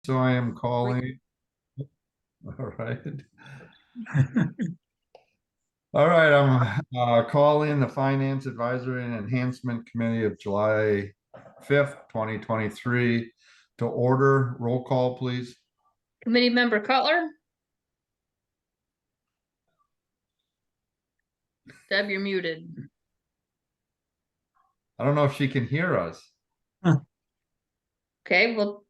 So I am calling. All right. All right. I'm calling the Finance Advisory and Enhancement Committee of July 5th, 2023 to order. Roll call, please. Committee member Cutler. Deb, you're muted. I don't know if she can hear us. Okay, well,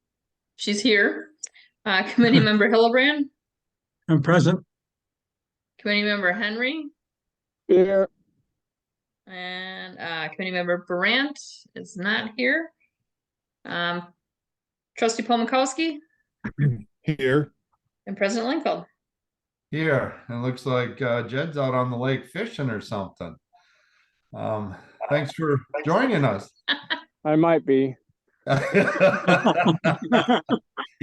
she's here. Committee member Hillebrand. I'm present. Committee member Henry. Here. And committee member Brandt is not here. Trustee Paul Mikowski Here. and President Lincoln. Here. It looks like Jed's out on the lake fishing or something. Thanks for joining us. I might be. You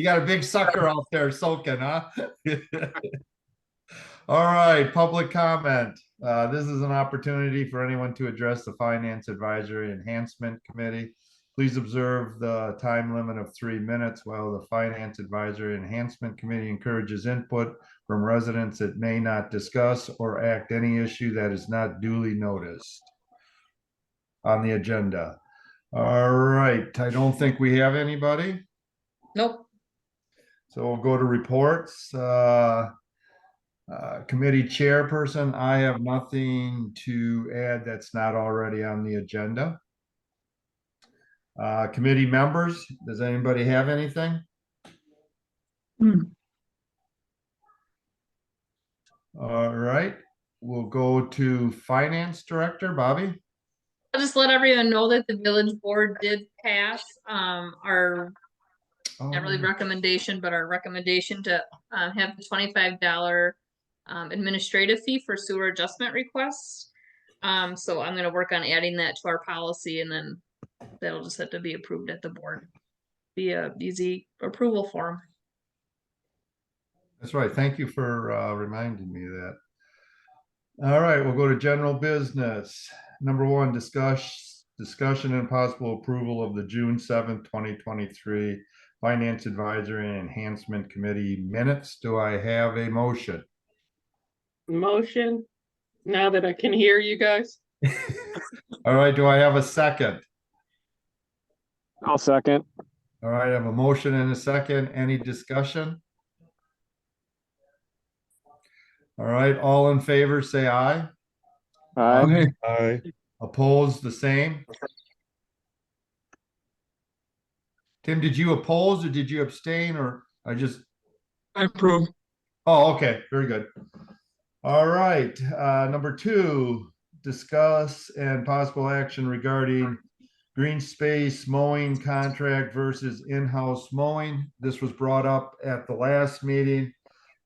got a big sucker out there soaking, huh? All right, public comment. This is an opportunity for anyone to address the Finance Advisory Enhancement Committee. Please observe the time limit of 3 minutes while the Finance Advisory Enhancement Committee encourages input from residents that may not discuss or act any issue that is not duly noticed on the agenda. All right, I don't think we have anybody. Nope. So we'll go to reports. Committee chairperson, I have nothing to add that's not already on the agenda. Committee members, does anybody have anything? All right, we'll go to finance director, Bobby. I'll just let everyone know that the village board did pass our not really recommendation, but our recommendation to have the $25 administrative fee for sewer adjustment requests. So I'm going to work on adding that to our policy, and then that'll just have to be approved at the board. Be a easy approval form. That's right. Thank you for reminding me of that. All right, we'll go to general business. Number one, discussion and possible approval of the June 7th, 2023 Finance Advisory and Enhancement Committee minutes. Do I have a motion? Motion, now that I can hear you guys. All right, do I have a second? I'll second. All right, I have a motion and a second. Any discussion? All right, all in favor, say aye. Aye. Aye. Opposed, the same. Tim, did you oppose or did you abstain, or I approve. Oh, okay, very good. All right, number two, discuss and possible action regarding green space mowing contract versus in-house mowing. This was brought up at the last meeting.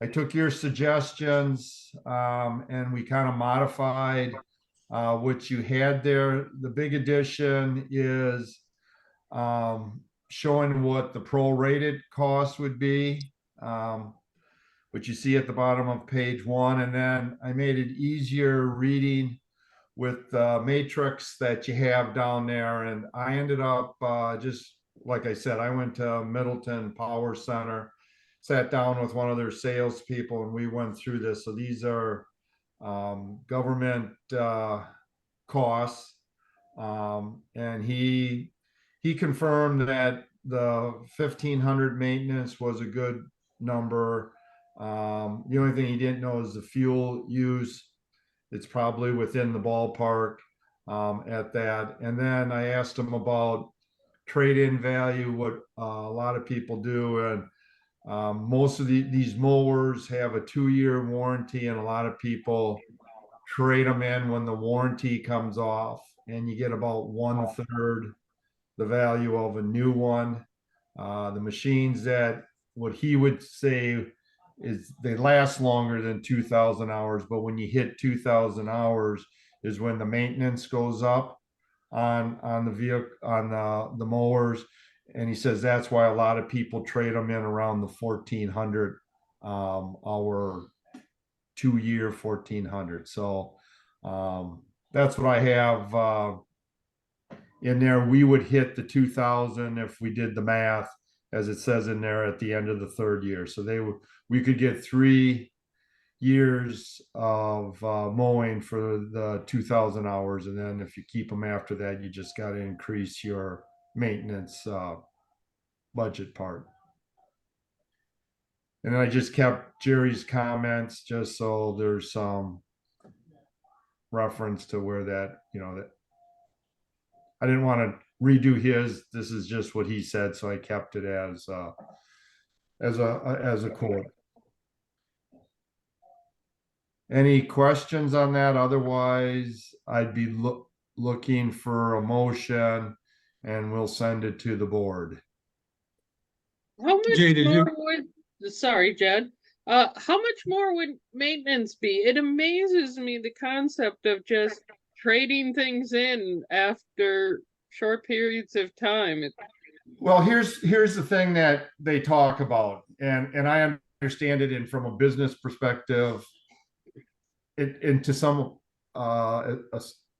I took your suggestions and we kind of modified what you had there. The big addition is showing what the prorated cost would be, which you see at the bottom of page 1. And then I made it easier reading with the matrix that you have down there. And I ended up just like I said, I went to Middleton Power Center, sat down with one of their salespeople, and we went through this. So these are government costs, and he confirmed that the 1,500 maintenance was a good number. The only thing he didn't know is the fuel use. It's probably within the ballpark at that. And then I asked him about trade-in value, what a lot of people do, and most of these mowers have a 2-year warranty, and a lot of people trade them in when the warranty comes off, and you get about 1/3 the value of a new one. The machines that what he would say is they last longer than 2,000 hours, but when you hit 2,000 hours is when the maintenance goes up on the vehicle, on the mowers. And he says that's why a lot of people trade them in around the 1,400 hour 2-year 1,400. So that's what I have in there. We would hit the 2,000 if we did the math as it says in there, at the end of the third year. So we could get 3 years of mowing for the 2,000 hours, and then if you keep them after that, you just got to increase your maintenance budget part. And I just kept Jerry's comments just so there's some reference to where that, that I didn't want to redo his. This is just what he said, so I kept it as a quote. Any questions on that? Otherwise, I'd be looking for a motion, and we'll send it to the board. How much Jay, did you- more would, sorry, Jed. How much more would maintenance be? It amazes me the concept of just trading things in after short periods of time. Well, here's the thing that they talk about, and I understand it in from a business perspective. It to some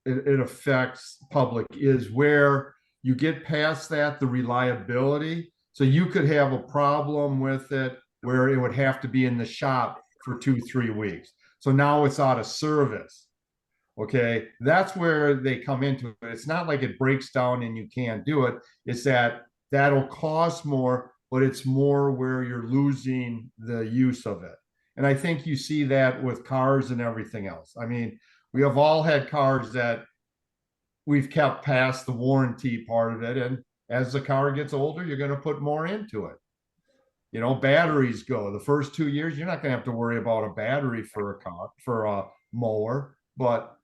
it affects public is where you get past that, the reliability. So you could have a problem with it where it would have to be in the shop for 2-3 weeks. So now it's out of service. Okay, that's where they come into it. It's not like it breaks down and you can't do it. It's that'll cost more, but it's more where you're losing the use of it. And I think you see that with cars and everything else. I mean, we have all had cars that we've kept past the warranty part of it. And as the car gets older, you're going to put more into it. Batteries go. The first 2 years, you're not going to have to worry about a battery for a car, for a mower. But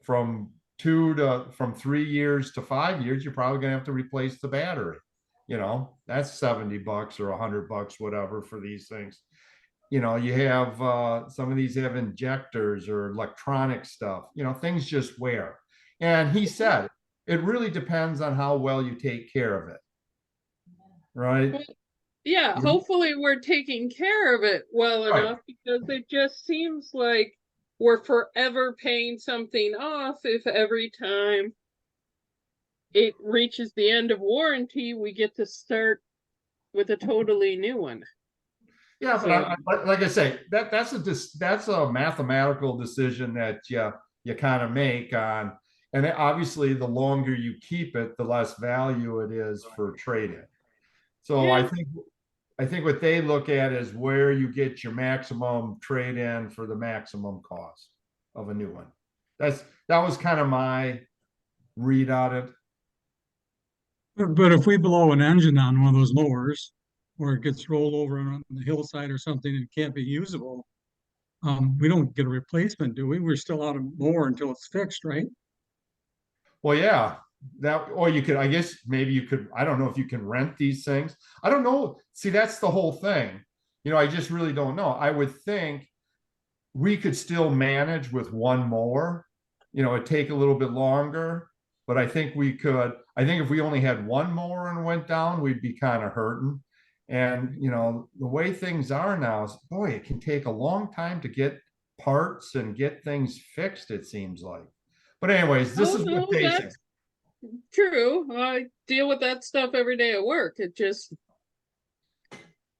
from 3 years to 5 years, you're probably going to have to replace the battery. That's $70 or $100, whatever, for these things. You have some of these have injectors or electronic stuff, things just wear. And he said, it really depends on how well you take care of it. Right? Yeah, hopefully we're taking care of it well enough, because it just seems like we're forever paying something off if every time it reaches the end of warranty, we get to start with a totally new one. Yeah, but like I say, that's a mathematical decision that you kind of make on, and obviously the longer you keep it, the less value it is for trading. So Yeah. I think what they look at is where you get your maximum trade in for the maximum cost of a new one. That was kind of my read on it. But if we blow an engine on one of those mowers, or it gets rolled over on the hillside or something and can't be usable, we don't get a replacement, do we? We're still out of mower until it's fixed, right? Well, yeah, or you could, I guess maybe you could, I don't know if you can rent these things. I don't know. See, that's the whole thing. I just really don't know. I would think we could still manage with one mower. It'd take a little bit longer, but I think we could. I think if we only had one mower and went down, we'd be kind of hurting. And the way things are now is, boy, it can take a long time to get parts and get things fixed, it seems like. But anyways, this is what they say. True. I deal with that stuff every day at work. It just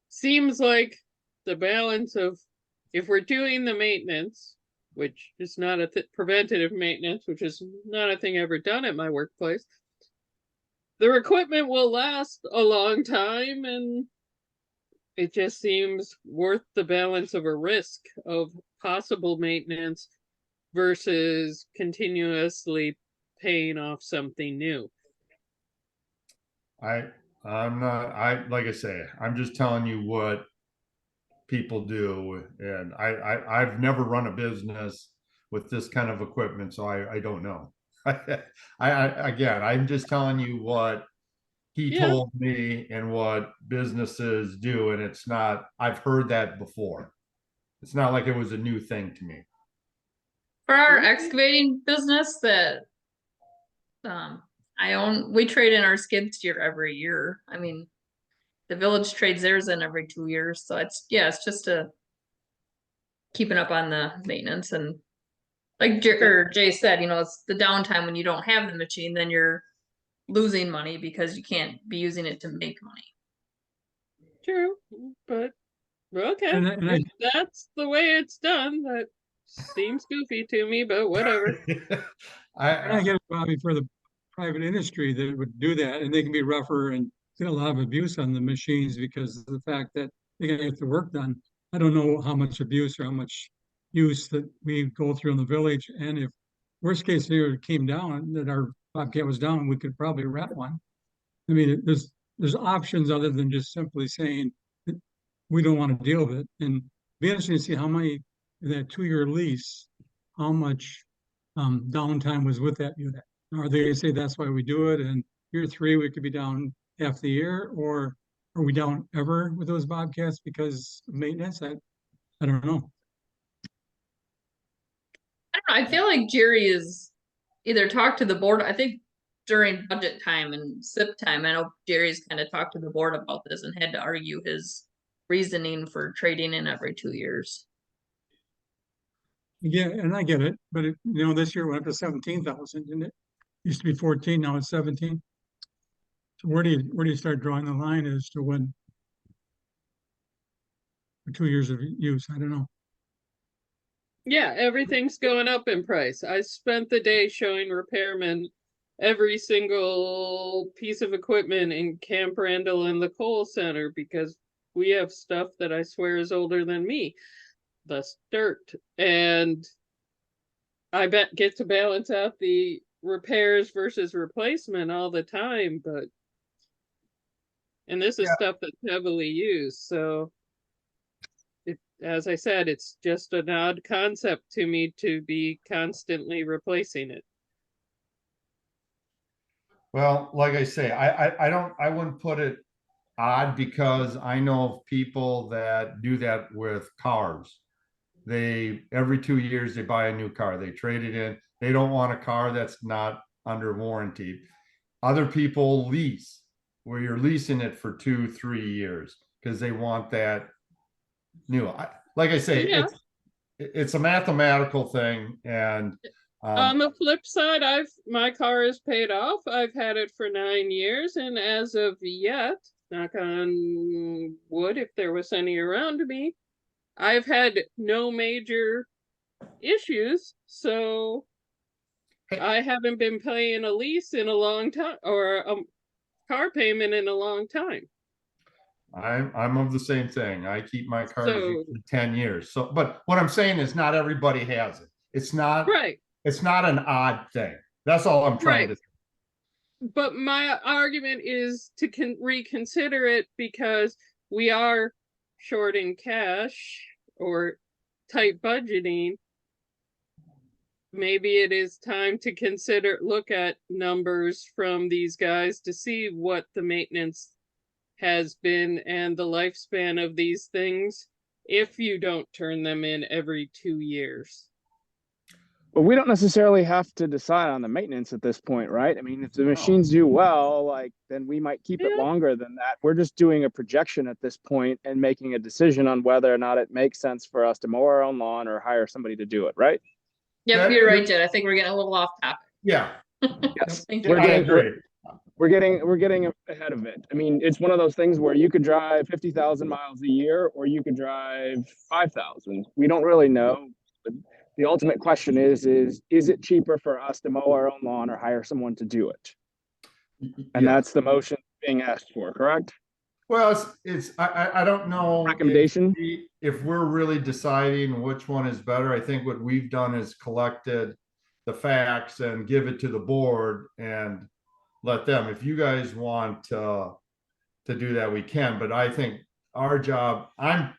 seems like the balance of, if we're doing the maintenance, which is not a preventative maintenance, which is not a thing ever done at my workplace, their equipment will last a long time, and it just seems worth the balance of a risk of possible maintenance versus continuously paying off something new. I'm not, like I say, I'm just telling you what people do. And I've never run a business with this kind of equipment, so I don't know. Again, I'm just telling you what he told me and what businesses do. And it's not, I've heard that before. It's not like it was a new thing to me. For our excavating business that I own, we trade in our skid steer every year. I mean, the village trades theirs in every 2 years. So it's just keeping up on the maintenance. And like Jay said, it's the downtime when you don't have the machine, then you're losing money because you can't be using it to make money. true, but okay. And I If that's the way it's done, that seems goofy to me, but whatever. And I I, get it, Bobby, for the private industry that would do that, and they can be rougher and get a lot of abuse on the machines because of the fact that they gotta get the work done. I don't know how much abuse or how much use that we go through in the village, and if worst case scenario came down, that our Bobcat was down, we could probably rent one. I mean, there's options other than just simply saying that we don't want to deal with it. And it'd be interesting to see how many in that 2-year lease, how much downtime was with that unit. Are they gonna say that's why we do it? And year 3 we could be down half the year, or are we down ever with those Bobcats because of maintenance? I don't know. I don't know, I feel like Jerry is either talked to the board, I think during budget time and SIP time, I know Jerry's kind of talked to the board about this and had to argue his reasoning for trading in every 2 years. Yeah, and I get it, but this year it went up to 17,000, didn't it? Used to be 14, now it's 17. So where do you start drawing the line as to when for 2 years of use? I don't know. Yeah, everything's going up in price. I spent the day showing repairmen every single piece of equipment in Camp Randall and the Coal Center because we have stuff that I swear is older than me, thus dirt. And I get to balance out the repairs versus replacement all the time, and this is Yeah. stuff that's heavily used, so as I said, it's just an odd concept to me to be constantly replacing it. well, like I say, I wouldn't put it odd because I know of people that do that with cars. They, every 2 years, they buy a new car, they trade it in. They don't want a car that's not under warranty. Other people lease, where you're leasing it for 2, 3 years because they want that new. Like I say, Yeah. it's a mathematical thing, and On the flip side, my car is paid off. I've had it for 9 years, and as of yet, knock on wood, if there was any around me, I've had no major issues. So I haven't been paying a lease in a long time, or a car payment in a long time. I'm of the same thing. I keep my cars So, for 10 years. So, but what I'm saying is not everybody has it. It's not right, an odd thing. That's all I'm trying right. to say. But my argument is to reconsider it because we are short in cash or tight budgeting. Maybe it is time to look at numbers from these guys to see what the maintenance has been and the lifespan of these things if you don't turn them in every 2 years. But we don't necessarily have to decide on the maintenance at this point, right? I mean, if the machines do well, like, then we might keep it Yeah. longer than that. We're just doing a projection at this point and making a decision on whether or not it makes sense for us to mow our own lawn or hire somebody to do it, right? Yep, you're right, Jed. I think we're getting a little off topic. Yeah, Yes. Thank We're you. I getting- agree. We're getting ahead of it. I mean, it's one of those things where you could drive 50,000 miles a year or you could drive 5,000. We don't really know. But the ultimate question is it cheaper for us to mow our own lawn or hire someone to do it? And Yeah. that's the motion being asked for, correct? Well, I don't know Recommendation? if we're really deciding which one is better. I think what we've done is collected the facts and give it to the board and let them. If you guys want to do that, we can. But I think our job, I'm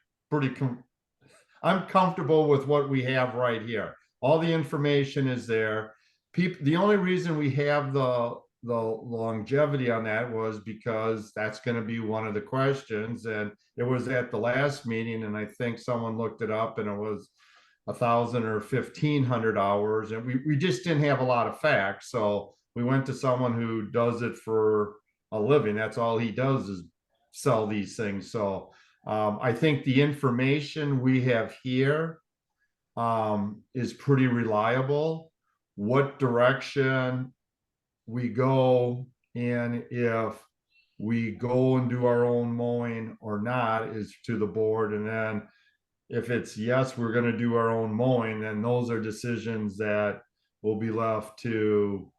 comfortable with what we have right here. All the information is there. The only reason we have the longevity on that was because that's going to be one of the questions, and it was at the last meeting, and I think someone looked it up, and it was 1,000 or 1,500 hours, and we just didn't have a lot of facts, so we went to someone who does it for a living. That's all he does is sell these things. So I think the information we have here is pretty reliable. What direction we go, and if we go and do our own mowing or not is to the board. And then if it's yes, we're going to do our own mowing, then those are decisions that will be left to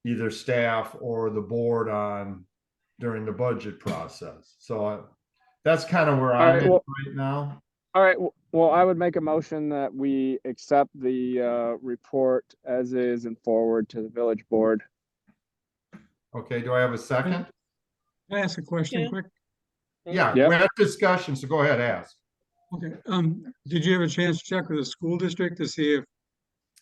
either staff or the board on during the budget process. So that's kind of where All I'm right, at well, right now. all right. Well, I would make a motion that we accept the report as is and forward to the village board. Okay, do I have a second? Can I ask a question Yeah. quick? Yeah, Yep. we had discussion, so go ahead, ask. Okay, did you have a chance to check with the school district to see if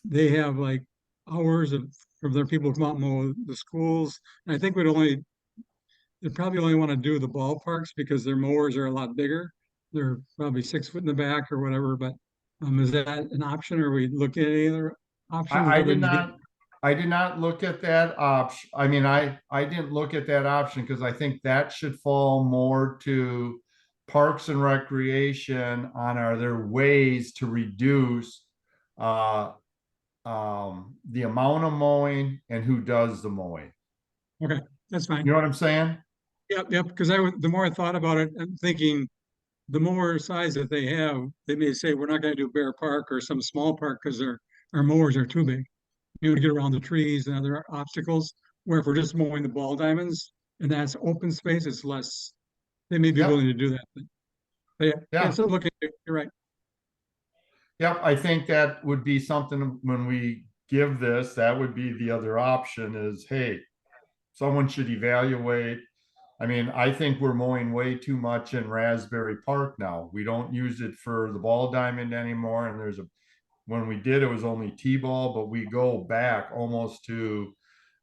they have like hours of their people come out and mow the schools? And I think they probably only want to do the ballparks because their mowers are a lot bigger. They're probably 6 foot in the back or whatever, but is that an option, or are we looking at any other options I other did than to get? not, I did not look at that option. I mean, I didn't look at that option because I think that should fall more to Parks and Recreation on are there ways to reduce uh the amount of mowing and who does the mowing. Okay, that's fine. You know what I'm saying? Yep, because the more I thought about it, I'm thinking the more size that they have, they may say, we're not gonna do Bear Park or some small park because our mowers are too big. You know, to get around the trees and other obstacles, where if we're just mowing the ball diamonds and that's open space, it's less, they may be Yep. willing to do that. But yeah, Yeah. so look, you're right. Yep, I think that would be something when we give this, that would be the other option is, hey, someone should evaluate. I mean, I think we're mowing way too much in Raspberry Park now. We don't use it for the ball diamond anymore. And when we did, it was only T-ball, but we go back almost to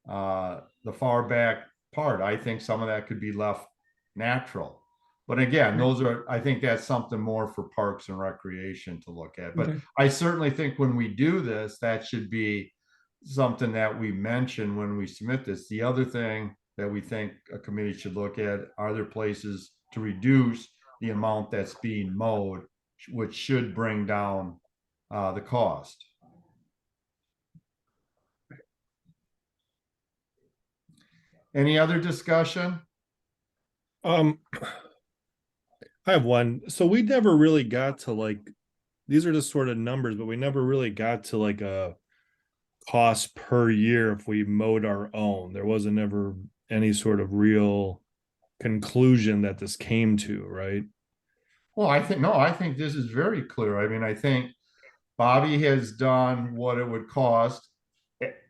the far back part. I think some of that could be left natural. But again, I think that's something more for Parks and Recreation to look at. But Okay. I certainly think when we do this, that should be something that we mention when we submit this. The other thing that we think a committee should look at, are there places to reduce the amount that's being mowed, which should bring down the cost. Any other discussion? I have one. So we never really got to like, these are just sort of numbers, but we never really got to like a cost per year if we mowed our own. There wasn't ever any sort of real conclusion that this came to, right? Well, I think this is very clear. I mean, I think Bobby has done what it would cost,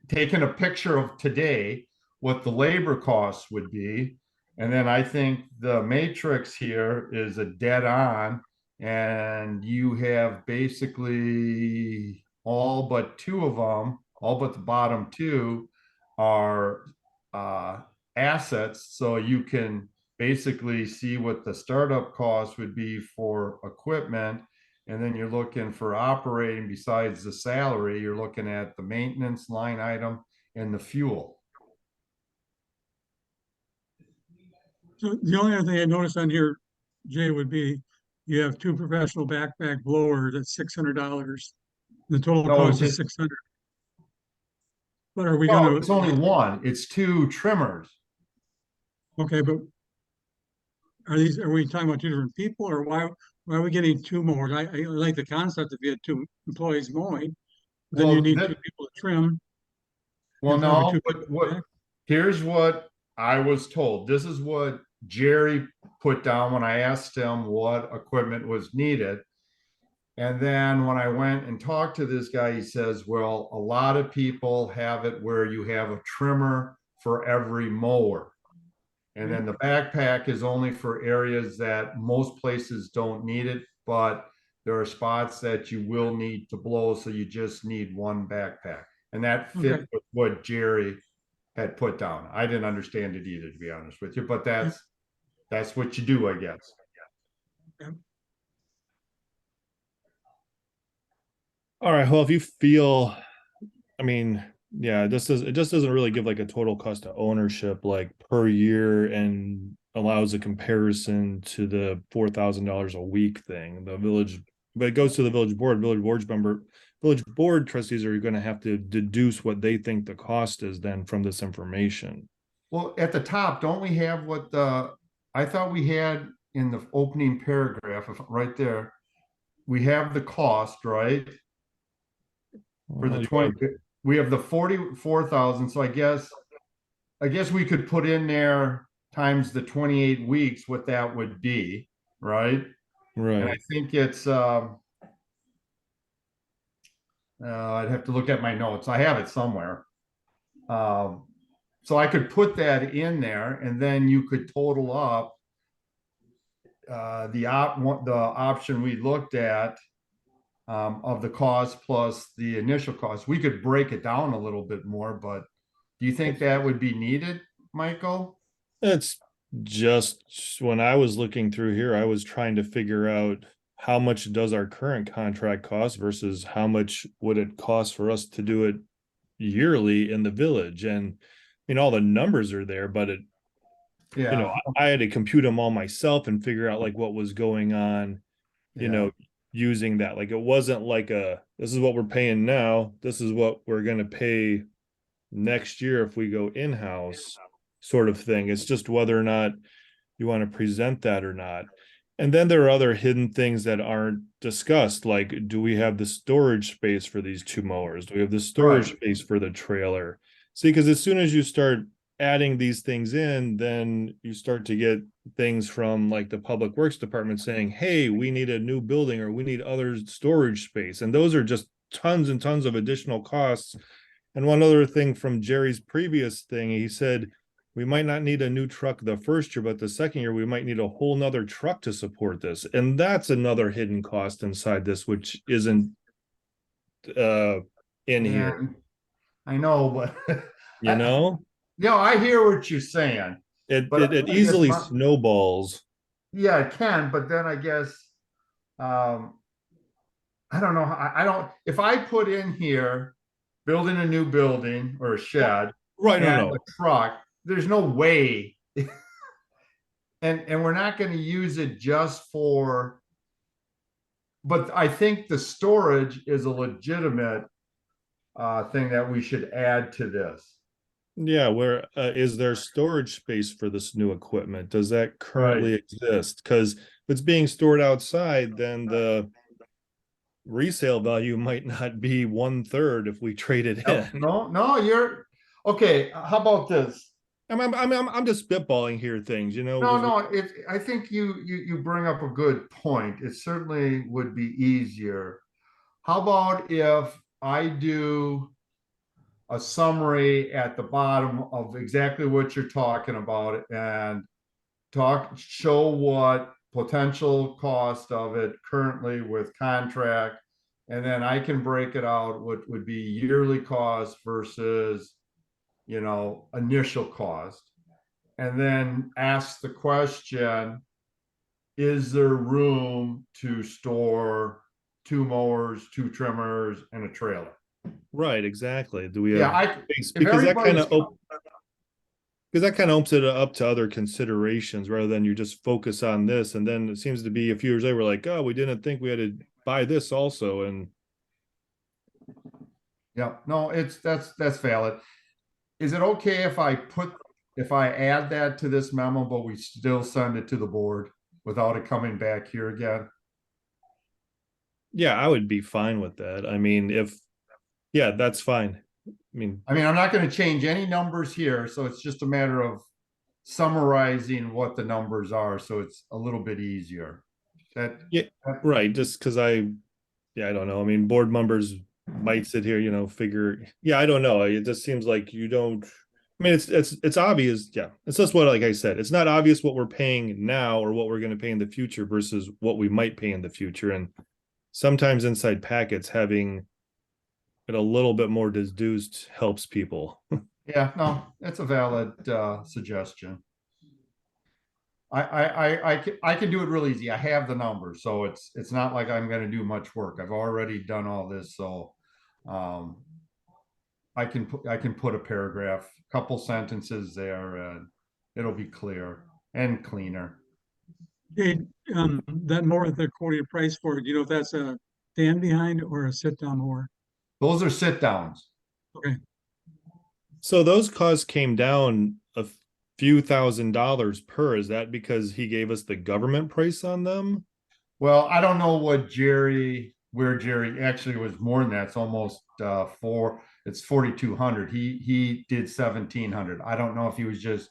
taken a picture of today, what the labor costs would be. And then I think the matrix here is a dead on, and you have basically all but two of them, all but the bottom two are assets. So you can basically see what the startup cost would be for equipment. And then you're looking for operating besides the salary, you're looking at the maintenance line item and the fuel. So the only other thing I noticed on here, Jay, would be you have 2 professional backpack blowers at $600. The total No, cost is it's 600. But are we No, gonna, it's only one. It's 2 trimmers. okay, but are we talking about 2 different people, or why are we getting 2 mowers? I like the concept if you had 2 employees mowing, then Well, you need 2 people to trim. Well, and probably no, 2 but people back. here's what I was told. This is what Jerry put down when I asked him what equipment was needed. And then when I went and talked to this guy, he says, well, a lot of people have it where you have a trimmer for every mower. And then the backpack is only for areas that most places don't need it, but there are spots that you will need to blow, so you just need one backpack. And that fit Okay. with what Jerry had put down. I didn't understand it either, to be honest with you, but that's what you do, I guess. All right. Well, if you feel, I mean, yeah, it just doesn't really give like a total cost of ownership like per year and allows a comparison to the $4,000 a week thing. The village, but it goes to the village board. Village board trustees are going to have to deduce what they think the cost is then from this information. Well, at the top, don't we have what the, I thought we had in the opening paragraph, right there. We have the cost, right? For the You 20, have- we have the 44,000, so I guess we could put in there times the 28 weeks, what that would be, right? And I right. think it's, I'd have to look at my notes. I have it somewhere. Um, so I could put that in there and then you could total up the option we looked at of the cost plus the initial cost. We could break it down a little bit more, but do you think that would be needed, Michael? It's just when I was looking through here, I was trying to figure out how much does our current contract cost versus how much would it cost for us to do it yearly in the village. And I mean, all the numbers are there, but Yeah, I had to compute them all myself and figure out like what was going on, yeah, using that. Like it wasn't like this is what we're paying now, this is what we're going to pay next year if we go in-house sort of thing. It's just whether or not you want to present that or not. And then there are other hidden things that aren't discussed, like do we have the storage space for these two mowers? Do we have the storage right. space for the trailer? See, because as soon as you start adding these things in, then you start to get things from like the public works department saying, hey, we need a new building or we need other storage space. And those are just tons and tons of additional costs. And one other thing from Jerry's previous thing, he said, we might not need a new truck the first year, but the second year we might need a whole nother truck to support this. And that's another hidden cost inside this, which isn't in Yeah, here, I know, but you know? I hear what you're saying, It but it, it I guess easily snowballs. yeah, it can, but then I guess, um, I don't know. I don't, if I put in here, building a new building or a shed Right, no, and a no. truck, there's no way. And we're not going to use it just for, but I think the storage is a legitimate thing that we should add to this. Yeah, where is there storage space for this new equipment? Does that currently Right. exist? Because if it's being stored outside, then the resale value might not be 1/3 if we trade it No, in. no, you're okay. How about this? I'm just spitballing here things, No, because no, I think you bring up a good point. It certainly would be easier. How about if I do a summary at the bottom of exactly what you're talking about and show what potential cost of it currently with contract, and then I can break it out what would be yearly cost versus, initial cost, and then ask the question, is there room to store two mowers, two trimmers, and a trailer? right, exactly. Do we Yeah, have space? if everybody's, Because that kind of opens it up to other considerations rather than you just focus on this. And then it seems to be a few years later, we're like, oh, we didn't think we had to buy this also. And yeah, no, that's valid. Is it okay if I add that to this memo, but we still send it to the board without it coming back here again? yeah, I would be fine with that. I mean, yeah, that's fine. I mean, I'm not going to change any numbers here, so it's just a matter of summarizing what the numbers are, so it's a little bit easier. That, yeah, right. Just because I don't know. I mean, board members might sit here, figure, yeah, I don't know. It just seems like you don't. I mean, it's obvious. Yeah, it's just what, like I said, it's not obvious what we're paying now or what we're going to pay in the future versus what we might pay in the future. And sometimes inside packets, having it a little bit more deduced helps people. yeah, no, it's a valid suggestion. I can do it real easy. I have the numbers, so it's not like I'm going to do much work. I've already done all this, so um, I can put a paragraph, couple sentences there, and it'll be clear and cleaner. Okay, that mower that they're quoting a price for, do you know if that's a stand behind or a sit down mower? Those are sit downs. Okay, So those costs came down a few $1,000s per. Is that because he gave us the government price on them? Well, I don't know what where Jerry actually was more than that. It's almost it's 4,200. He did 1,700. I don't know if he was just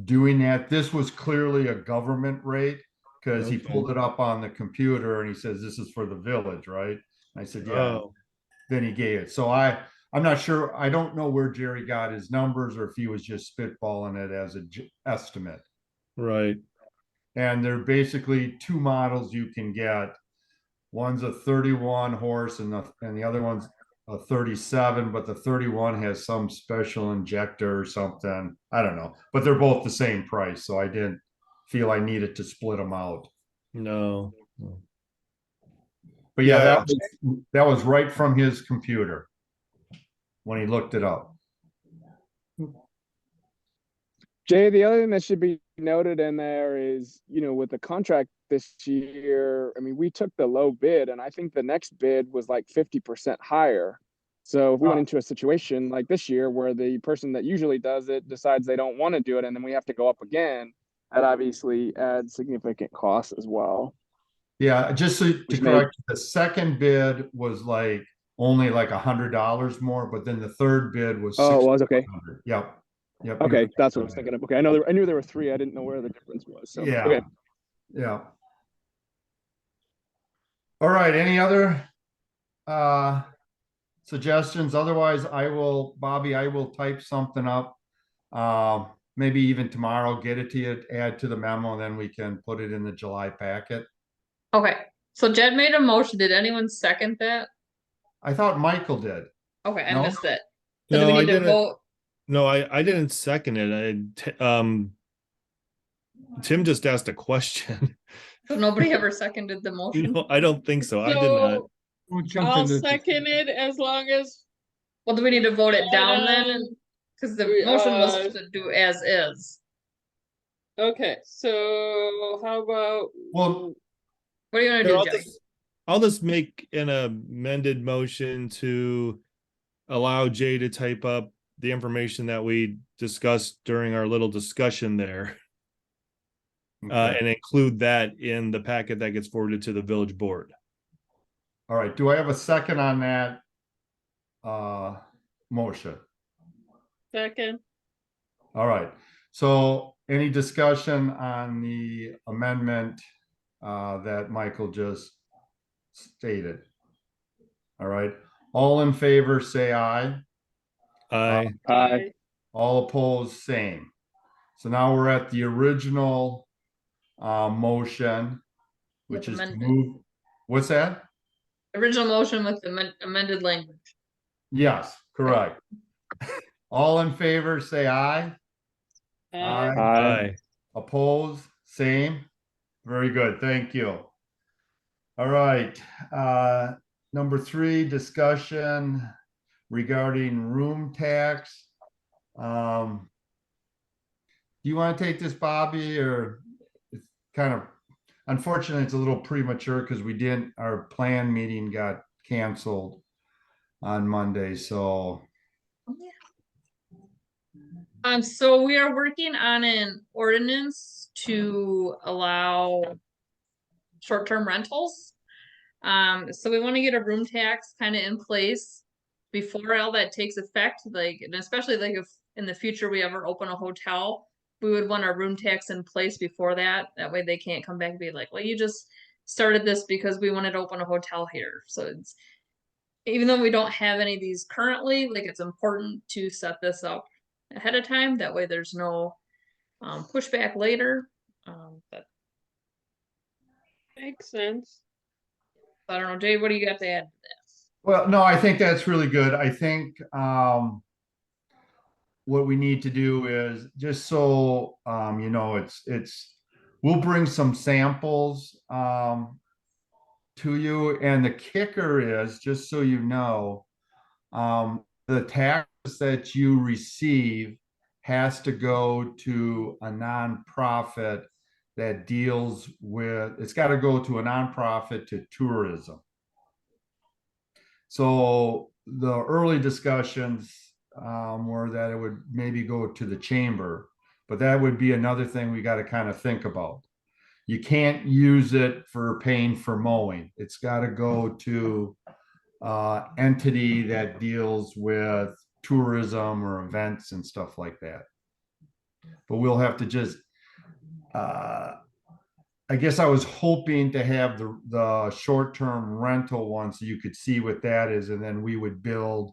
doing that. This was clearly a government rate because he Okay. pulled it up on the computer and he says this is for the village, right? And I said, yeah. Oh, Then he gave it. So I'm not sure. I don't know where Jerry got his numbers or if he was just spitballing it as an estimate. right. And there are basically two models you can get. One's a 31 horse and the other one's a 37, but the 31 has some special injector or something. I don't know, but they're both the same price. So I didn't feel I needed to split them out. No. But yeah, Yeah. that was right from his computer when he looked it up. Jay, the other thing that should be noted in there is, with the contract this year, I mean, we took the low bid, and I think the next bid was like 50% higher. So if we went into a situation like this year where the person that usually does it decides they don't want to do it, and then we have to go up again, that obviously adds significant costs as well. Yeah, just to Which correct, the second bid was like only like $100 more, but then the third bid was Oh, it was okay. 600. Yep. Yep. Okay, that's what I was thinking of. Okay, I knew there were three. I didn't know where the difference was. So Yeah. okay. Yeah. All right. Any other suggestions? Otherwise, Bobby, I will type something up. Maybe even tomorrow, get it to you, add to the memo, and then we can put it in the July packet. Okay, so Jed made a motion. Did anyone second that? I thought Michael did. Okay, I No? missed it. So do No, we I need to didn't. vote? No, I didn't second it. Tim just asked a question. So nobody ever seconded the motion? No, I don't think so. I did not. So We'll jump I'll into- second it as long as Well, do we need to vote it down then? Um, Cause the we, motion was to do as is. okay, so how about Well, What are you gonna Here, do, I'll Jed? I'll just make an amended motion to allow Jay to type up the information that we discussed during our little discussion there, okay. and include that in the packet that gets forwarded to the village board. All right. Do I have a second on that motion? second? All right. So any discussion on the amendment that Michael just stated? All right. All in favor, say aye. Aye. Aye. All opposed, same. So now we're at the original motion, which With is to amended. move. What's that? Original motion with the amended language. Yes, correct. All in favor, say aye. Aye. Aye. Opposed, same. Very good, thank you. All right, number 3, discussion regarding room tax. Do you want to take this, Bobby, or it's kind of, unfortunately, it's a little premature because our plan meeting got canceled on Monday, so. So we are working on an ordinance to allow short-term rentals. So we want to get a room tax kind of in place before all that takes effect, like, and especially like if in the future we ever open a hotel, we would want our room tax in place before that. That way they can't come back and be like, well, you just started this because we wanted to open a hotel here. So it's, even though we don't have any of these currently, like it's important to set this up ahead of time. That way there's no pushback later. But Makes sense. I don't know, Jay, what do you got to add to this? Well, no, I think that's really good. I think what we need to do is just so we'll bring some samples to you, and the kicker is, just so you know, the tax that you receive has to go to a nonprofit that deals with, it's got to go to a nonprofit to tourism. So the early discussions or that it would maybe go to the chamber. But that would be another thing we got to kind of think about. You can't use it for paying for mowing. It's got to go to entity that deals with tourism or events and stuff like that. But we'll have to just, I guess I was hoping to have the short-term rental one so you could see what that is, and then we would build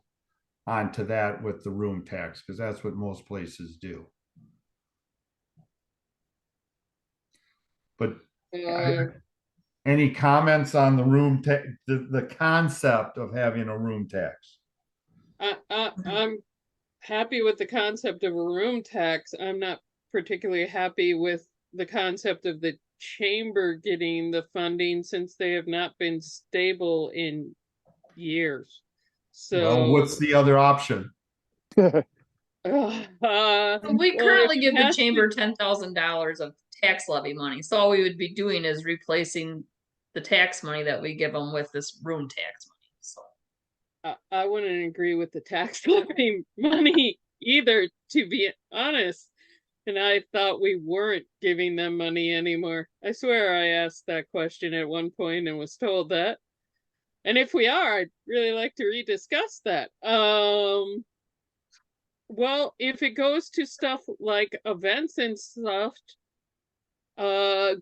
onto that with the room tax, because that's what most places do. But any comments on the room tax, the concept of having a room tax? I'm happy with the concept of a room tax. I'm not particularly happy with the concept of the chamber getting the funding, since they have not been stable in years. Well, So what's the other option? So we well, currently if it give the has to- chamber $10,000 of tax levy money. So all we would be doing is replacing the tax money that we give them with this room tax money. So I wouldn't agree with the tax levy money either, to be honest. And I thought we weren't giving them money anymore. I swear I asked that question at one point and was told that. And if we are, I'd really like to rediscuss that. Well, if it goes to stuff like events and stuff,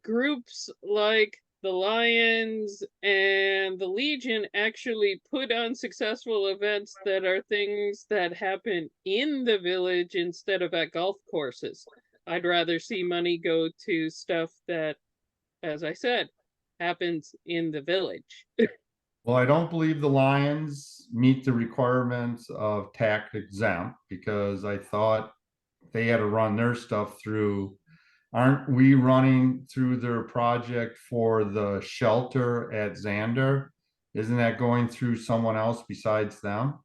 groups like the Lions and the Legion actually put on successful events that are things that happen in the village instead of at golf courses. I'd rather see money go to stuff that, as I said, happens in the village. Well, I don't believe the Lions meet the requirements of tax exempt, because I thought they had to run their stuff through. Aren't we running through their project for the shelter at Xander? Isn't that going through someone else besides them?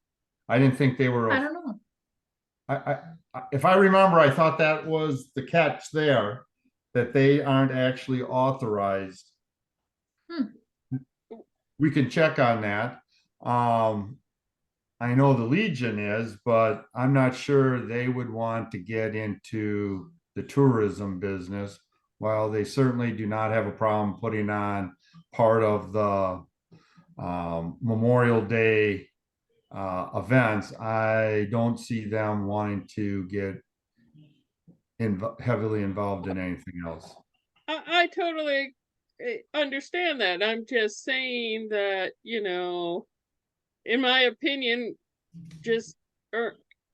I didn't think they were. I don't know. If I remember, I thought that was the catch there, that they aren't actually authorized. We can check on that. I know the Legion is, but I'm not sure they would want to get into the tourism business. While they certainly do not have a problem putting on part of the Memorial Day events, I don't see them wanting to get heavily involved in anything else. I totally understand that. I'm just saying that, in my opinion, just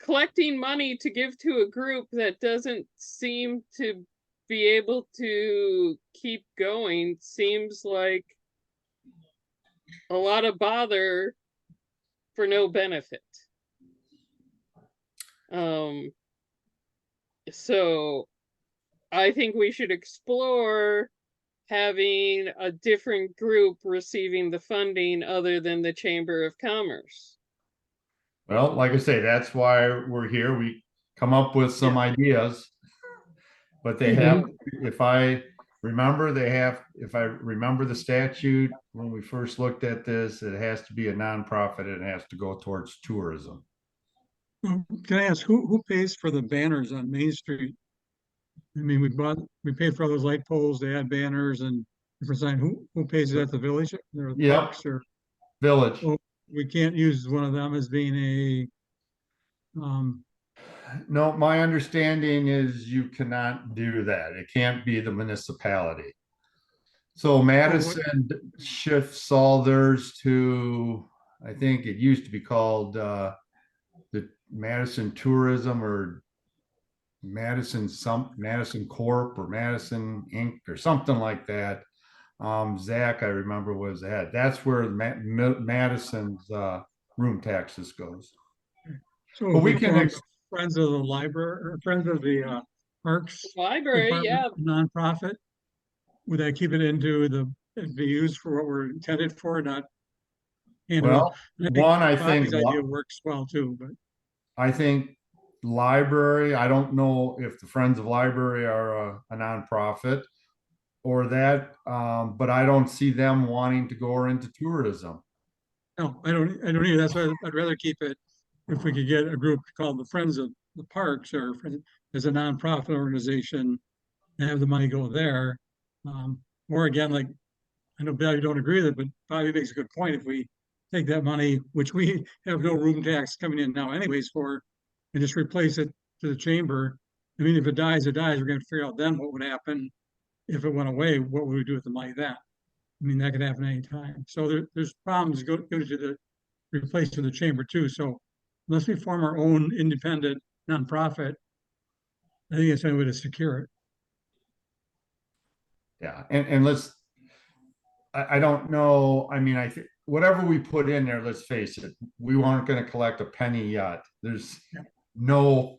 collecting money to give to a group that doesn't seem to be able to keep going seems like a lot of bother for no benefit. So I think we should explore having a different group receiving the funding other than the Chamber of Commerce. Well, like I say, that's why we're here. We come up with some ideas, but they have, if I remember the statute, when we first looked at this, it has to be a nonprofit and it has to go towards tourism. Can I ask who pays for the banners on Main Street? I mean, we paid for all those light poles, they had banners and different sign. Who pays it at the village? Or the Yep. parks, or Village. oh, we can't use one of them as being a No, my understanding is you cannot do that. It can't be the municipality. So Madison shifts all theirs to, I think it used to be called the Madison Tourism, or Madison Corp, or Madison Inc. or something like that. Zach, I remember, was the head. That's where Madison's room taxes goes. so But we we can Friends of the Library, or Friends of the Parks Library, yeah. Department, nonprofit. Would that keep it into it'd be used for what we're intended for, not? Well, I think Bobby's idea works well too, but I think library, I don't know if the Friends of Library are a nonprofit or that, but I don't see them wanting to go into tourism. no, I don't either. That's why I'd rather keep it if we could get a group called the Friends of the Parks or as a nonprofit organization and have the money go there. Or again, like, I know Bill, you don't agree with it, but Bobby makes a good point. If we take that money, which we have no room tax coming in now anyways for, and just replace it to the chamber. I mean, if it dies, it dies. We're gonna figure out then what would happen. If it went away, what would we do with the money then? I mean, that could happen anytime. So there's problems go to the replacement of the chamber too. So unless we form our own independent nonprofit, I think it's the only way to secure it. Yeah, and let's, I don't know, I mean, I think whatever we put in there, let's face it, we weren't gonna collect a penny yet. There's no,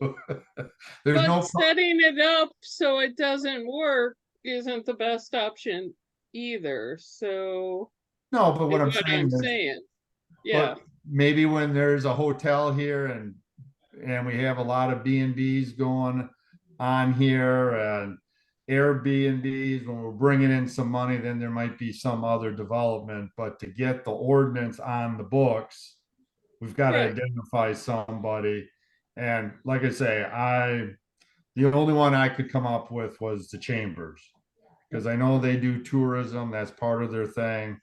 there's But no, setting it up so it doesn't work isn't the best option either. So no, but what is I'm what saying I'm is, saying. Yeah. but maybe when there's a hotel here and we have a lot of B&Bs going on here and Airbnbs, when we're bringing in some money, then there might be some other development. But to get the ordinance on the books, we've got to Right. identify somebody. And like I say, the only one I could come up with was the chambers, because I know they do tourism. That's part of their thing.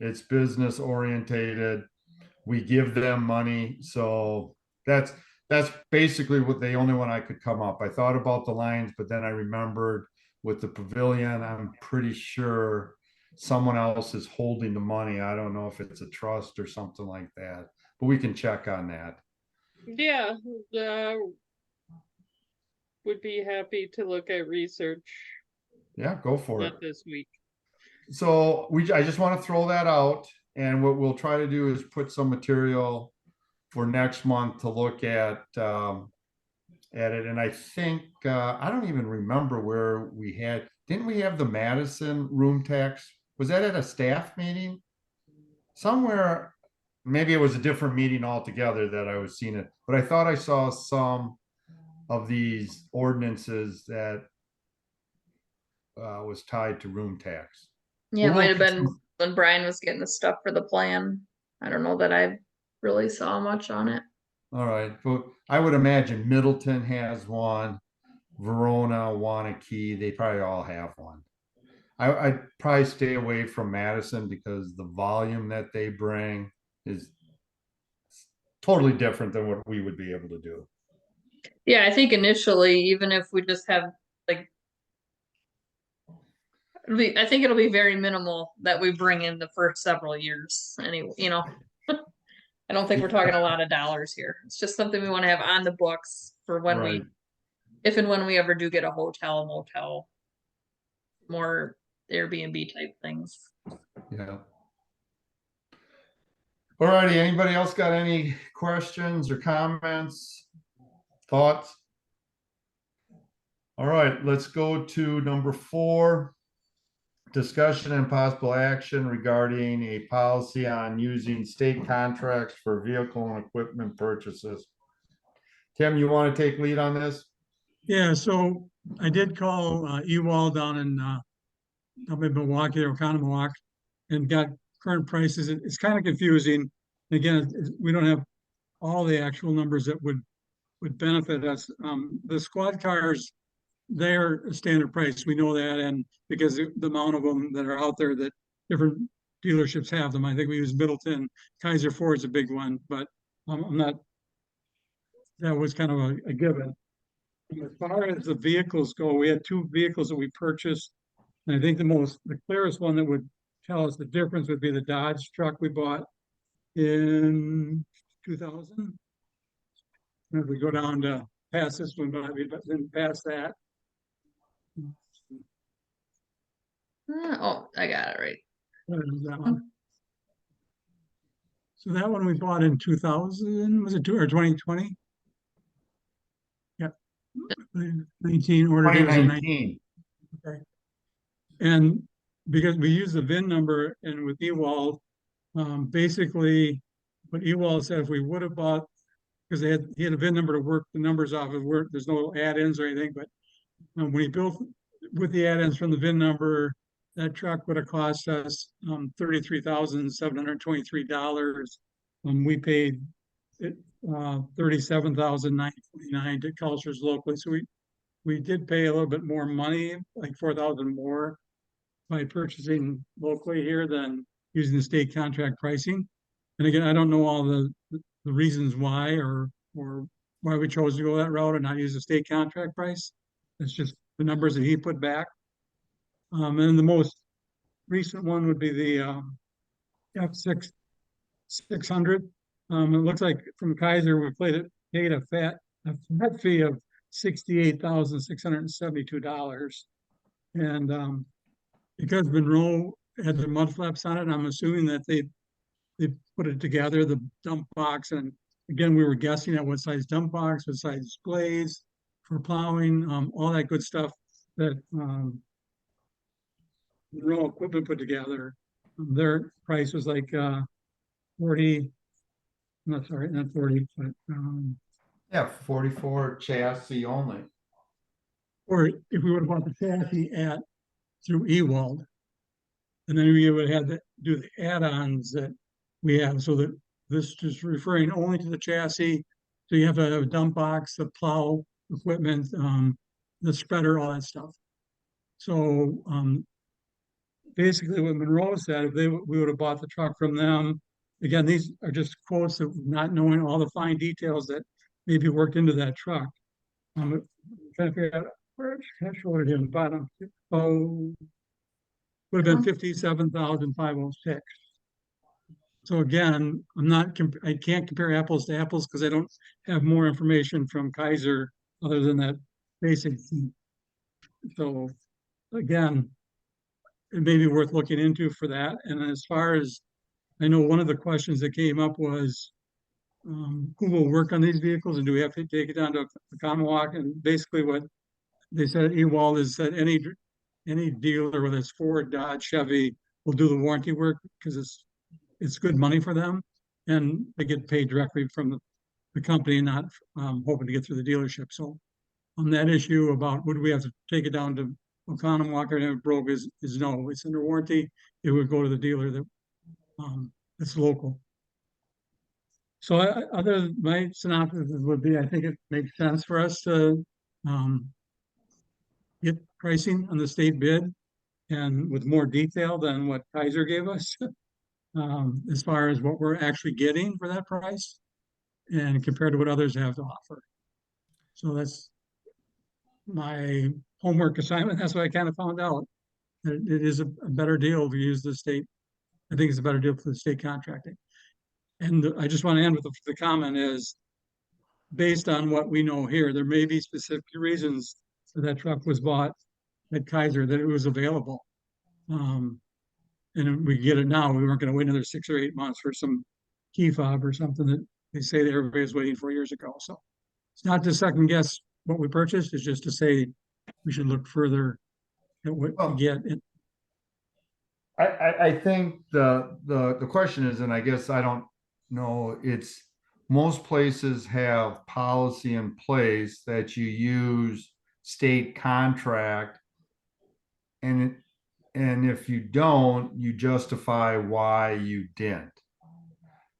It's business orientated. We give them money. So that's basically what the only one I could come up. I thought about the Lions, but then I remembered with the pavilion, I'm pretty sure someone else is holding the money. I don't know if it's a trust or something like that, but we can check on that. Yeah. Would be happy to look at research. Yeah, go for it. Not this week. So I just want to throw that out, and what we'll try to do is put some material for next month to look at it. And I think I don't even remember where didn't we have the Madison room tax? Was that at a staff meeting? Somewhere, maybe it was a different meeting altogether that I was seeing it, but I thought I saw some of these ordinances that was tied to room tax. Yeah, it Well, might have been when Brian was getting the stuff for the plan. I don't know that I really saw much on it. All right, well, I would imagine Middleton has one, Verona, Wanakee, they probably all have one. I'd probably stay away from Madison because the volume that they bring is totally different than what we would be able to do. Yeah, I think initially, even if we just have like, I think it'll be very minimal that we bring in the first several years. Anyway, I don't think we're talking a lot of dollars here. It's just something we want to have on the books for when Right. if and when we ever do get a hotel, motel, more Airbnb type things. Yeah. All righty, anybody else got any questions or comments, thoughts? All right, let's go to number 4. Discussion and possible action regarding a policy on using state contracts for vehicle and equipment purchases. Tim, you want to take lead on this? Yeah, so I did call Ewald down in up in Milwaukee or Oconomowoc and got current prices. It's kind of confusing. Again, we don't have all the actual numbers that would benefit us. The squad cars, they're a standard price. We know that, and because the amount of them that are out there that different dealerships have them. I think we use Middleton. Kaiser Ford's a big one, but I'm not. That was kind of a given. And as far as the vehicles go, we had 2 vehicles that we purchased, and I think the clearest one that would tell us the difference would be the Dodge truck we bought in 2000. If we go down to past this one, but then past that. Oh, I got it right. What is that one? So that one we bought in 2000, was it 2020? Yep. 19 ordered it was in 2019. Okay. And because we use the VIN number and with Ewald, basically what Ewald said, if we would have bought, because he had a VIN number to work the numbers off of, where there's no add-ins or anything, but when he built with the add-ins from the VIN number, that truck would have cost us $33,723. We paid it $37,929 to cultures locally. So we did pay a little bit more money, like 4,000 more by purchasing locally here than using the state contract pricing. And again, I don't know all the reasons why or why we chose to go that route and not use the state contract price. It's just the numbers that he put back. And the most recent one would be the F6 600. It looks like from Kaiser we paid a flat fee of $68,672, and because Monroe had the mud flaps on it, I'm assuming that they put it together, the dump box, and again we were guessing at what size dump box, what size displays for plowing, all that good stuff that Monroe Equipment put together. Their price was like 40, not sorry, not 40, but Yeah, 44 chassis only. or if we would have bought the chassis through Ewald, and then we would have to do the add-ons that we have, so that this is referring only to the chassis. So you have to have a dump box, the plow equipment, the spreader, all that stuff. So basically what Monroe said, if we would have bought the truck from them, again, these are just quotes of not knowing all the fine details that maybe worked into that truck. I'm trying to figure out where I showed it in the bottom. Oh, would have been 57,506. So again, I can't compare apples to apples because I don't have more information from Kaiser other than that basic. So again, it may be worth looking into for that. And as far as I know, one of the questions that came up was who will work on these vehicles and do we have to take it down to Economowoc? And basically what they said at Ewald is that any dealer, whether it's Ford, Dodge, Chevy, will do the warranty work because it's good money for them, and they get paid directly from the company, not hoping to get through the dealership. So on that issue about would we have to take it down to Oconomowoc and it broke is no, it's under warranty. It would go to the dealer that's local. So my synopsis would be, I think it makes sense for us to get pricing on the state bid and with more detail than what Kaiser gave us as far as what we're actually getting for that price and compared to what others have to offer. So that's my homework assignment. That's what I kind of found out. It is a better deal to use the state. I think it's a better deal for the state contracting. And I just want to end with the comment is, based on what we know here, there may be specific reasons that truck was bought at Kaiser, that it was available. And we get it now. We weren't going to wait another 6 or 8 months for some key fob or something that they say that everybody was waiting for years ago. So it's not to second guess what we purchased. It's just to say we should look further at what we get. I think the question is, and I guess I don't know, it's most places have policy in place that you use state contract, and if you don't, you justify why you didn't.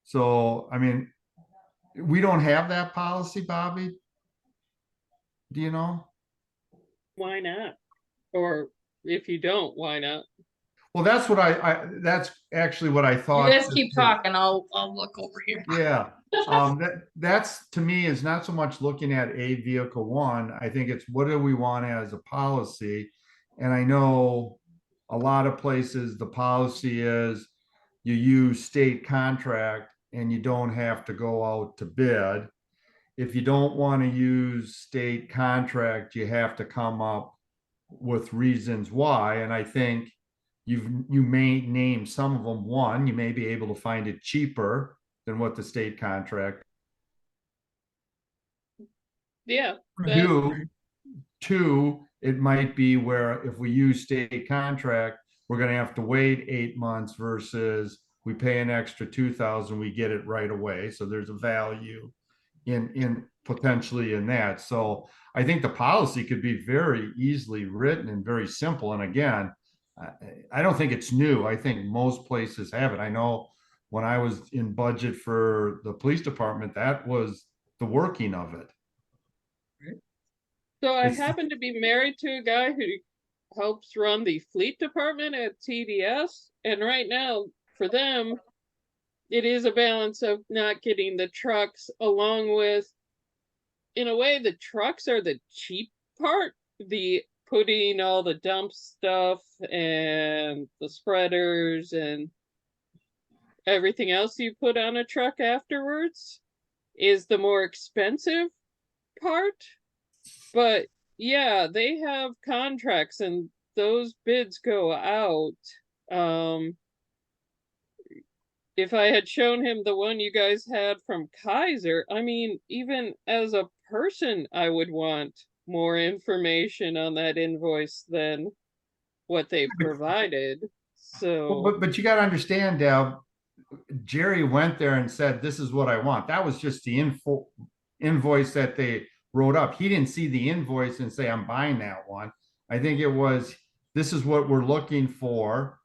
So, I mean, we don't have that policy, Bobby. Do you know? Why not? Or if you don't, why not? Well, that's what that's actually what I You thought. guys keep talking, I'll look over here. Yeah. That's to me is not so much looking at a vehicle one. I think it's what do we want as a policy? And I know a lot of places the policy is you use state contract and you don't have to go out to bid. If you don't want to use state contract, you have to come up with reasons why. And I think you may name some of them. One, you may be able to find it cheaper than what the state contract. Yeah. Two, it might be where if we use state contract, we're going to have to wait 8 months versus we pay an extra 2,000, we get it right away. So there's a value in potentially in that. So I think the policy could be very easily written and very simple. And again, I don't think it's new. I think most places have it. I know when I was in budget for the police department, that was the working of it. So I It's- happen to be married to a guy who helps run the fleet department at TDS, and right now for them, it is a balance of not getting the trucks along with, in a way, the trucks are the cheap part, the putting all the dump stuff and the spreaders and everything else you put on a truck afterwards is the more expensive part. But yeah, they have contracts and those bids go out. If I had shown him the one you guys had from Kaiser, I mean, even as a person, I would want more information on that invoice than what they provided. Well, So, but you got to understand, Deb, Jerry went there and said, "This is what I want." That was just the invoice that they wrote up. He didn't see the invoice and say, "I'm buying that one." I think it was, "This is what we're looking for.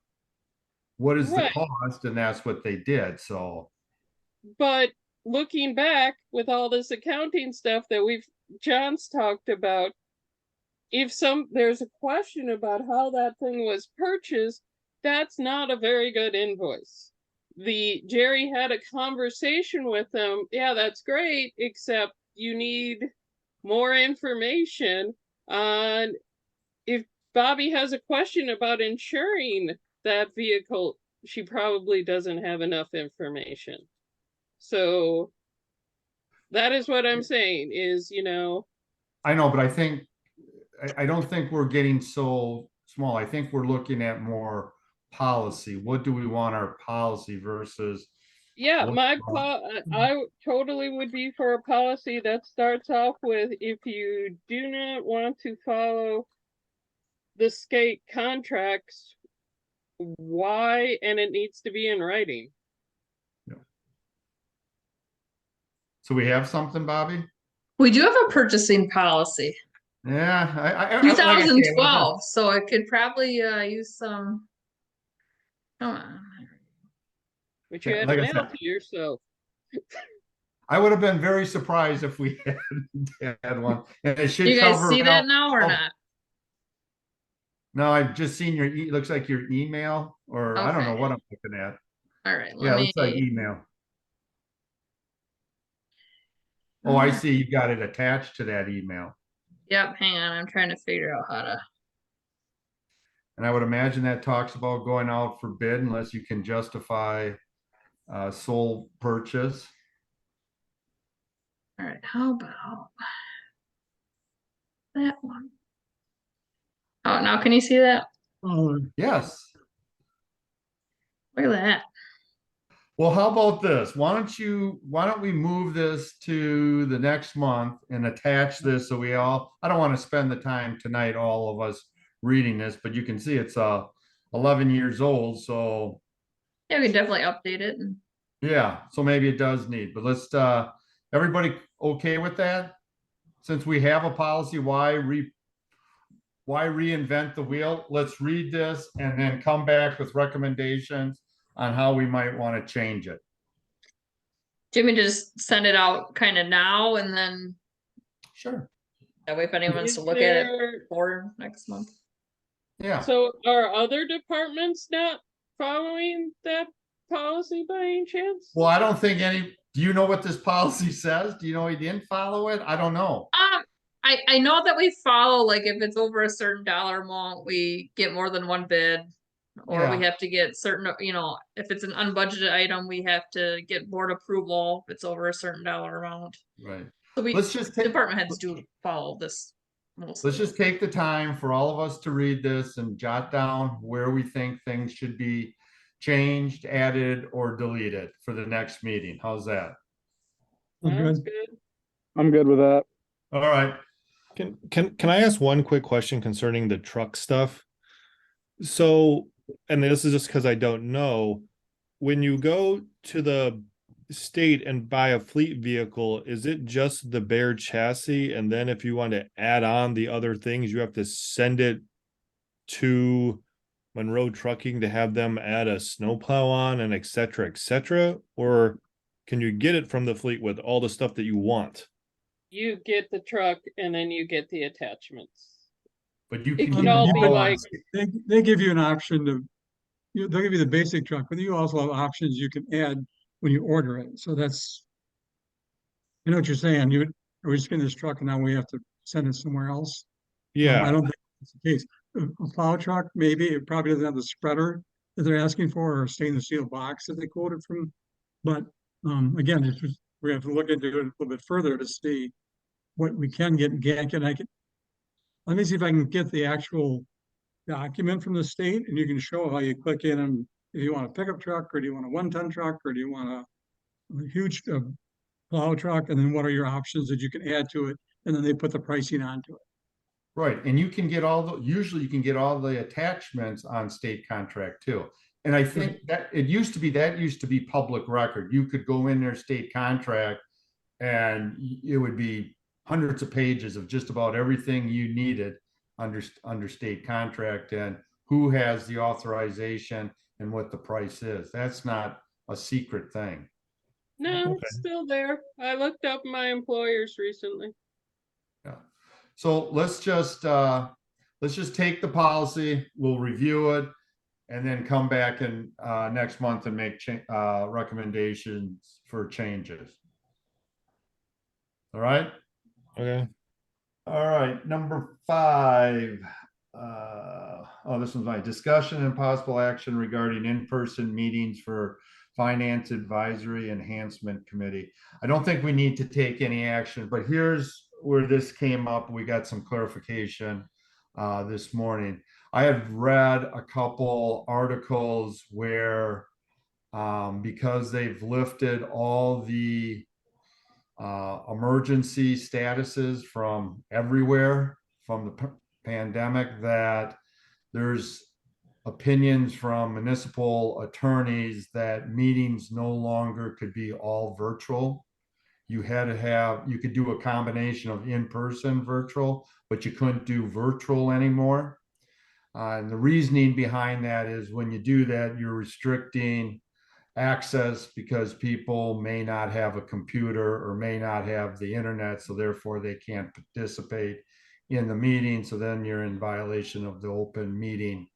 What is the right. cost?" And that's what they did. So, But looking back with all this accounting stuff that John's talked about, if there's a question about how that thing was purchased, that's not a very good invoice. Jerry had a conversation with them. Yeah, that's great, except you need more information on if Bobby has a question about insuring that vehicle, she probably doesn't have enough information. So that is what I'm saying is, I know, but I don't think we're getting so small. I think we're looking at more policy. What do we want our policy versus yeah, what? I totally would be for a policy that starts off with if you do not want to follow the state contracts, why, and it needs to be in writing. So we have something, Bobby? We do have a purchasing policy, Yeah, like I say, 2012, so it could probably use some. Come on. But you had Like to I mail said, to yourself. I would have been very surprised if we had one. And it should You guys cover see that about- now or oh, not? No, I've just seen looks like your email, or I don't know Okay. what I'm looking at. All right, Yeah, let it looks like me. email. Oh, I see. You got it attached to that email. Yep, hang on. I'm trying to figure out how to. And I would imagine that talks about going out for bid unless you can justify sole purchase. All right, how about that one? Oh, now can you see that? Oh, Yes. Look at that. Well, how about this? Why don't we move this to the next month and attach this so I don't want to spend the time tonight, all of us reading this, but you can see it's 11 years old. So Yeah, we can definitely update it. yeah, so maybe it does need, but let's, everybody okay with that? Since we have a policy, why reinvent the wheel? Let's read this and then come back with recommendations on how we might want to change it. Jimmy, just send it out kind of now and then Sure. that way if anyone wants Is to look at it there- for next month. Yeah. So are other departments not following that policy by any chance? Well, I don't think do you know what this policy says? Do you know he didn't follow it? I don't know. I know that we follow, like if it's over a certain dollar amount, we get more than one bid. Or we Yeah. have to get certain, if it's an unbudgeted item, we have to get board approval if it's over a certain dollar amount. Right. So Let's just take, department heads do follow this mostly. let's just take the time for all of us to read this and jot down where we think things should be changed, added, or deleted for the next meeting. How's that? Sounds good. good. I'm good with that. All right. Can I ask one quick question concerning the truck stuff? So, and this is just because I don't know, when you go to the state and buy a fleet vehicle, is it just the bare chassis? And then if you want to add on the other things, you have to send it to Monroe Trucking to have them add a snowplow on and et cetera, or can you get it from the fleet with all the stuff that you want? You get the truck and then you get the attachments. But you It can could get all them be all on like, They give you an option to, they'll give you the basic truck, but you also have options you can add when you order it. So that's, you know what you're saying. We're just getting this truck and now we have to send it somewhere else. I Yeah, don't think that's the case. A plow truck, maybe it probably doesn't have the spreader that they're asking for or stainless steel box that they quoted from. But again, we have to look into it a little bit further to see what we can get. Let me see if I can get the actual document from the state, and you can show how you click in and if you want a pickup truck, or do you want a 1-ton truck, or do you want a huge plow truck, and then what are your options that you can add to it, and then they put the pricing onto it. Right, and you can get usually you can get all the attachments on state contract too. And I think that used to be public record. You could go in their state contract and it would be hundreds of pages of just about everything you needed under state contract and who has the authorization and what the price is. That's not a secret thing. no, Okay. it's still there. I looked up my employers recently. Yeah. So let's just take the policy, we'll review it, and then come back and next month and make recommendations for changes. All right. okay. All right, number 5. Oh, this one's my discussion and possible action regarding in-person meetings for Finance Advisory Enhancement Committee. I don't think we need to take any action, but here's where this came up. We got some clarification this morning. I have read a couple articles where because they've lifted all the emergency statuses from everywhere from the pandemic, that there's opinions from municipal attorneys that meetings no longer could be all virtual. You could do a combination of in-person virtual, but you couldn't do virtual anymore. And the reasoning behind that is when you do that, you're restricting access because people may not have a computer or may not have the internet, so therefore they can't participate in the meeting. So then you're in violation of the open meeting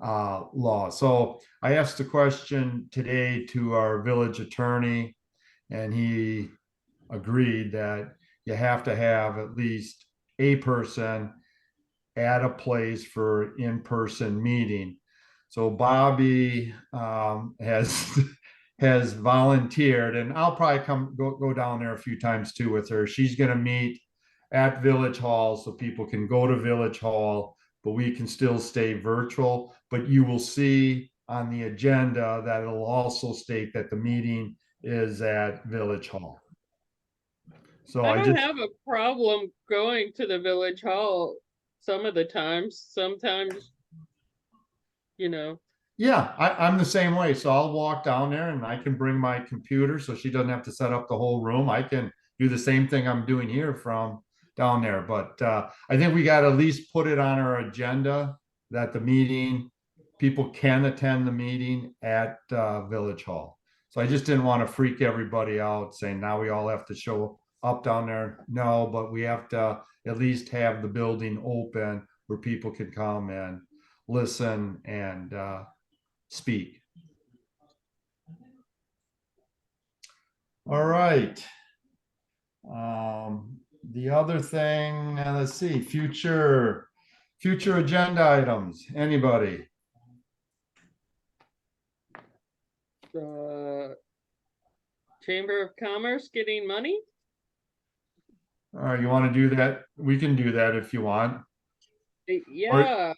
law. So I asked the question today to our village attorney, and he agreed that you have to have at least a person at a place for in-person meeting. So Bobby has has volunteered, and I'll probably go down there a few times too with her. She's going to meet at Village Hall so people can go to Village Hall, but we can still stay virtual. But you will see on the agenda that it'll also state that the meeting is at Village Hall. So I don't have a problem going to the village hall some of the times. Sometimes, you know. Yeah, I'm the same way. So I'll walk down there and I can bring my computer so she doesn't have to set up the whole room. I can do the same thing I'm doing here from down there. But I think we got to at least put it on our agenda that the meeting, people can attend the meeting at Village Hall. So I just didn't want to freak everybody out saying now we all have to show up down there. No, but we have to at least have the building open where people can come and listen and speak. All right. The other thing, let's see, future agenda items. Anybody? Chamber of Commerce getting money? All right, you want to do that? We can do that if you want. Yeah.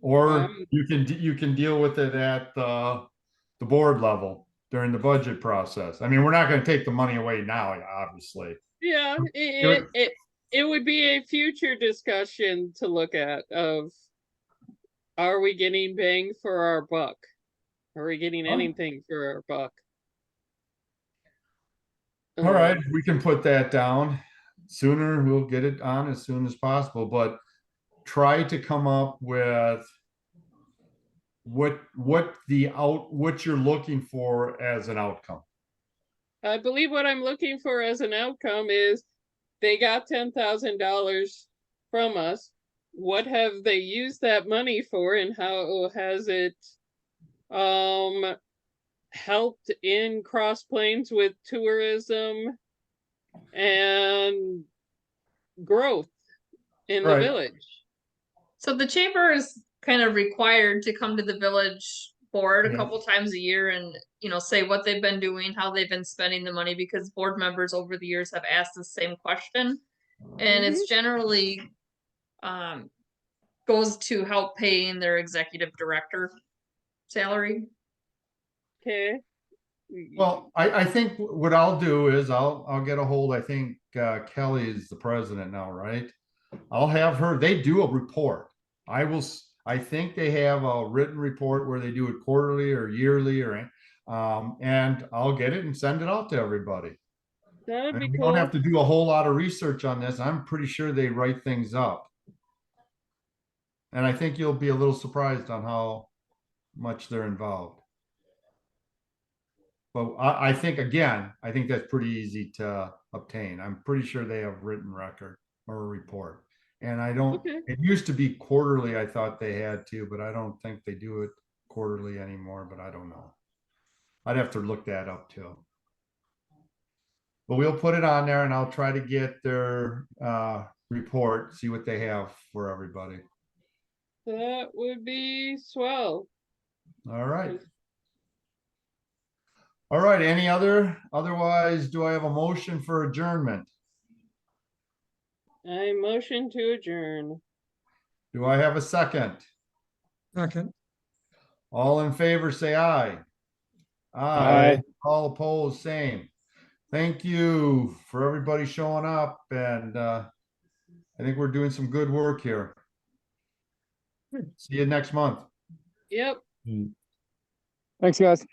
Or you can deal with it at the board level during the budget process. I mean, we're not going to take the money away now, obviously. Yeah, it would be a future discussion to look at of, are we getting bang for our buck? Are we getting anything for our buck? All right, we can put that down sooner. We'll get it on as soon as possible, but try to come up with what you're looking for as an outcome. I believe what I'm looking for as an outcome is they got $10,000 from us. What have they used that money for, and how has it helped in Cross Plains with tourism and growth in the Right. village? So the chamber is kind of required to come to the village board a Yeah. couple times a year and, say what they've been doing, how they've been spending the money, because board members over the years have asked the same question. And it's generally, goes to help paying their executive director salary. Okay. Well, I think what I'll do is I'll get a hold, I think Kelly is the president now, right? I'll have her, they do a report. I think they have a written report where they do it quarterly or yearly and I'll get it and send it out to everybody. That'd And be we cool. don't have to do a whole lot of research on this. I'm pretty sure they write things up. And I think you'll be a little surprised on how much they're involved. But I think, again, I think that's pretty easy to obtain. I'm pretty sure they have written record or a report. And Okay. it used to be quarterly, I thought they had to, but I don't think they do it quarterly anymore, but I don't know. I'd have to look that up too. But we'll put it on there and I'll try to get their report, see what they have for everybody. That would be swell. All right. All right, otherwise, do I have a motion for adjournment? I motion to adjourn. Do I have a second? Second. All in favor, say aye. Aye. All opposed, same. Thank you for everybody showing up, and I think we're doing some good work here. See you next month. Yep. Thanks, guys.